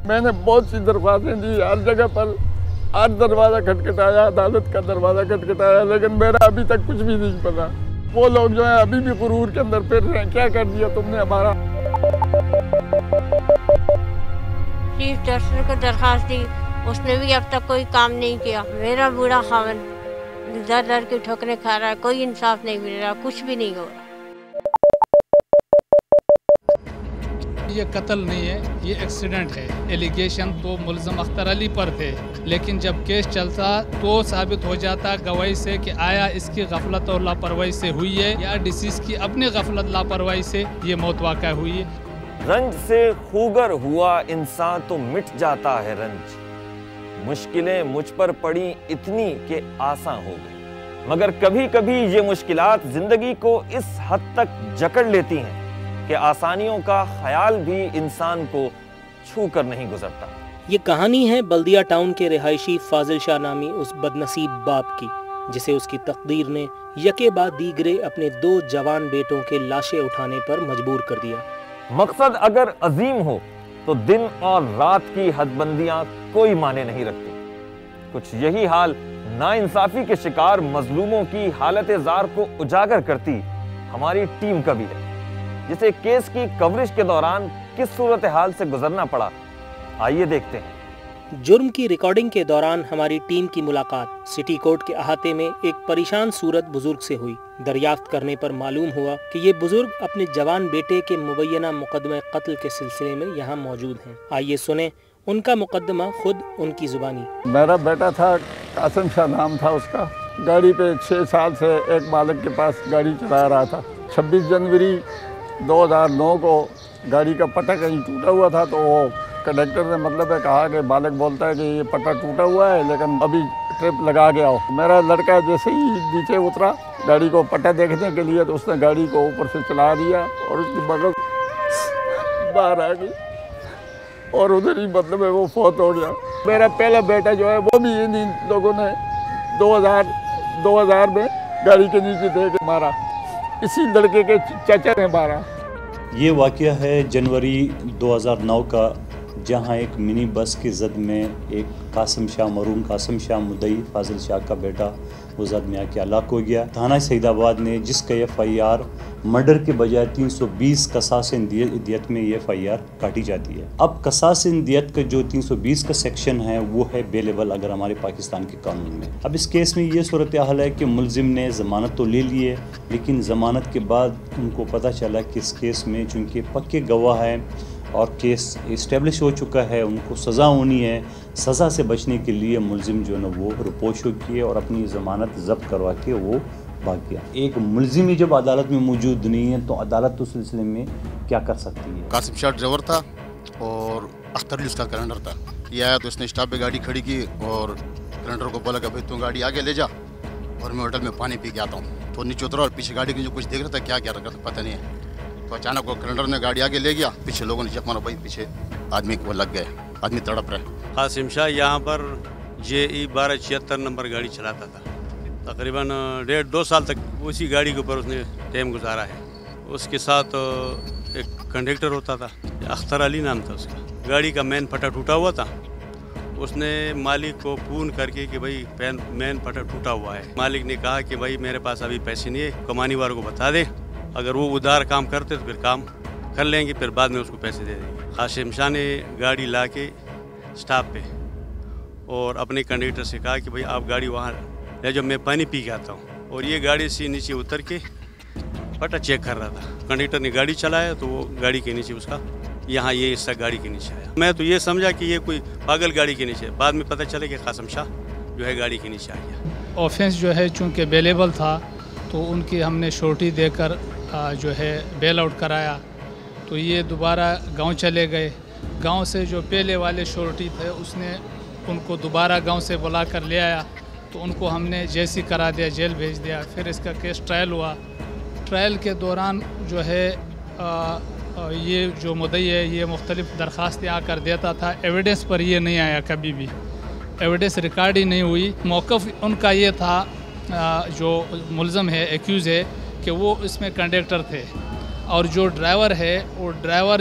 میں نے بہت سی درخواستیں دی، ہر جگہ پر ہر دروازہ کھٹکھٹایا، عدالت کا دروازہ کھٹکھٹایا، لیکن میرا ابھی تک کچھ بھی نہیں پتا۔ وہ لوگ جو ہیں ابھی بھی غرور کے اندر پھر رہے ہیں، کیا کر دیا تم نے ہمارا۔ چیف جسٹس کو درخواست دی، اس نے بھی اب تک کوئی کام نہیں کیا۔ میرا بوڑھا خاوند در در کی ٹھوکریں کھا رہا ہے، کوئی انصاف نہیں مل رہا، کچھ بھی نہیں ہو رہا۔ یہ قتل نہیں ہے، یہ ایکسیڈنٹ ہے۔ ایلیگیشن تو ملزم اختر علی پر تھے، لیکن جب کیس چلتا تو ثابت ہو جاتا گواہی سے کہ آیا اس کی غفلت اور لاپرواہی سے ہوئی ہے یا ڈیسیز کی اپنی غفلت لاپرواہی سے یہ موت واقع ہوئی ہے۔ رنج سے خوگر ہوا انسان تو مٹ جاتا ہے رنج، مشکلیں مجھ پر پڑی اتنی کہ آسان ہو گئی، مگر کبھی کبھی یہ مشکلات زندگی کو اس حد تک جکڑ لیتی ہیں کہ آسانیوں کا خیال بھی انسان کو چھو کر نہیں گزرتا۔ یہ کہانی ہے بلدیہ ٹاؤن کے رہائشی فاضل شاہ نامی اس بدنصیب باپ کی، جسے اس کی تقدیر نے یکے بعد دیگرے اپنے 2 جوان بیٹوں کے لاشیں اٹھانے پر مجبور کر دیا۔ مقصد اگر عظیم ہو تو دن اور رات کی حد بندیاں کوئی معنی نہیں رکھتی۔ کچھ یہی حال ناانصافی کے شکار مظلوموں کی حالت زار کو اجاگر کرتی ہماری ٹیم کا بھی ہے، جسے کیس کی کوریج کے دوران کس صورتحال سے گزرنا پڑا، آئیے دیکھتے ہیں۔ جرم کی ریکارڈنگ کے دوران ہماری ٹیم کی ملاقات سٹی کورٹ کے احاطے میں ایک پریشان صورت بزرگ سے ہوئی۔ دریافت کرنے پر معلوم ہوا کہ یہ بزرگ اپنے جوان بیٹے کے مبینہ مقدمہ قتل کے سلسلے میں یہاں موجود ہیں۔ آئیے سنیں ان کا مقدمہ خود ان کی زبانی۔ میرا بیٹا تھا، قاسم شاہ نام تھا اس کا، گاڑی پہ 6 سال سے ایک مالک کے پاس گاڑی چلا رہا تھا۔ 26 جنوری 2009 کو گاڑی کا پٹا کہیں ٹوٹا ہوا تھا، تو وہ کنڈکٹر نے مطلب ہے کہا کہ مالک بولتا ہے کہ یہ پٹا ٹوٹا ہوا ہے لیکن ابھی ٹرپ لگا کے آؤ۔ میرا لڑکا جیسے ہی نیچے اترا گاڑی کو پٹا دیکھنے کے لیے، تو اس نے گاڑی کو اوپر سے چلا دیا اور اس کی بغل باہر آ گئی اور ادھر ہی مطلب ہے وہ فوت ہو گیا۔ میرا پہلا بیٹا جو ہے وہ بھی ان لوگوں نے 2000 میں گاڑی کے نیچے دے کے مارا، اسی لڑکے کے چچا نے مارا۔ یہ واقعہ ہے جنوری 2009 کا، جہاں ایک منی بس کی زد میں ایک قاسم شاہ، مرحوم قاسم شاہ مدعی فاضل شاہ کا بیٹا، وہ زد میں آ کے ہلاک ہو گیا۔ تھانہ سعید آباد نے جس کا FIR مرڈر کے بجائے 320 قصاص دیت میں یہ FIR کاٹی جاتی ہے۔ اب قصاص دیت کا جو 320 کا سیکشن ہے وہ ہے بیلیبل اگر ہمارے پاکستان کے قانون میں۔ اب اس کیس میں یہ صورتحال ہے کہ ملزم نے ضمانت تو لے لی ہے، لیکن ضمانت کے بعد ان کو پتہ چلا کہ اس کیس میں چونکہ پکے گواہ ہیں اور کیس اسٹیبلش ہو چکا ہے، ان کو سزا ہونی ہے۔ سزا سے بچنے کے لیے ملزم جو ہے نا وہ رپوش ہو کیے اور اپنی ضمانت ضبط کروا کے وہ بھاگ گیا۔ ایک ملزم ہی جب عدالت میں موجود نہیں ہے تو عدالت اس سلسلے میں کیا کر سکتی ہے؟ قاسم شاہ ڈرائیور تھا اور اختر علی اس کا کلنڈر تھا۔ یہ آیا تو اس نے اسٹاپ پہ گاڑی کھڑی کی اور کلنڈر کو بولا کہ بھائی تو گاڑی آگے لے جا اور میں ہوٹل میں پانی پی کے آتا ہوں۔ تو نیچے اترا اور پیچھے گاڑی کی جو کچھ دیکھ رہا تھا کیا رکھا تھا پتہ نہیں ہے، تو اچانک وہ کلنڈر نے گاڑی آگے لے گیا، پیچھے لوگوں نے چیک مارا، بھائی پیچھے آدمی کو لگ گئے، آدمی تڑپ رہا ہے۔ قاسم شاہ یہاں پر JE 1276 نمبر گاڑی چلاتا تھا، تقریباً 1.5-2 سال تک اسی گاڑی کے اوپر اس نے ٹائم گزارا ہے۔ اس کے ساتھ ایک کنڈکٹر ہوتا تھا، اختر علی نام تھا اس کا۔ گاڑی کا مین پٹا ٹوٹا ہوا تھا، اس نے مالک کو فون کر کے کہ بھائی مین پٹا ٹوٹا ہوا ہے۔ مالک نے کہا کہ بھائی میرے پاس ابھی پیسے نہیں ہے، کمانی والوں کو بتا دے، اگر وہ ادھار کام کرتے تو پھر کام کر لیں گے، پھر بعد میں اس کو پیسے دے دیں گے۔ قاسم شاہ نے گاڑی لا کے سٹاپ پہ اور اپنے کنڈکٹر سے کہا کہ بھائی آپ گاڑی وہاں لے جب میں پانی پی کے آتا ہوں، اور یہ گاڑی سے نیچے اتر کے پٹا چیک کر رہا تھا۔ کنڈکٹر نے گاڑی چلایا تو وہ گاڑی کے نیچے اس کا یہاں یہ حصہ گاڑی کے نیچے آیا۔ میں تو یہ سمجھا کہ یہ کوئی پاگل گاڑی کے نیچے، بعد میں پتہ چلے کہ قاسم شاہ جو ہے گاڑی کے نیچے آ گیا۔ آفینس جو ہے چونکہ بیلیبل تھا تو ان کی ہم نے شورٹی دے کر جو ہے بیل آؤٹ کرایا، تو یہ دوبارہ گاؤں چلے گئے۔ گاؤں سے جو پہلے والے شورٹی تھے اس نے ان کو دوبارہ گاؤں سے بلا کر لے آیا، تو ان کو ہم نے جیسی کرا دیا، جیل بھیج دیا۔ پھر اس کا کیس ٹرائل ہوا۔ ٹرائل کے دوران جو ہے یہ جو مدعی ہے یہ مختلف درخواستیں آ کر دیتا تھا، ایویڈنس پر یہ نہیں آیا، کبھی بھی ایویڈنس ریکارڈ ہی نہیں ہوئی۔ موقف ان کا یہ تھا، جو ملزم ہے، ایکیوز ہے، کہ وہ اس میں کنڈکٹر تھے، اور جو ڈرائیور ہے وہ ڈرائیور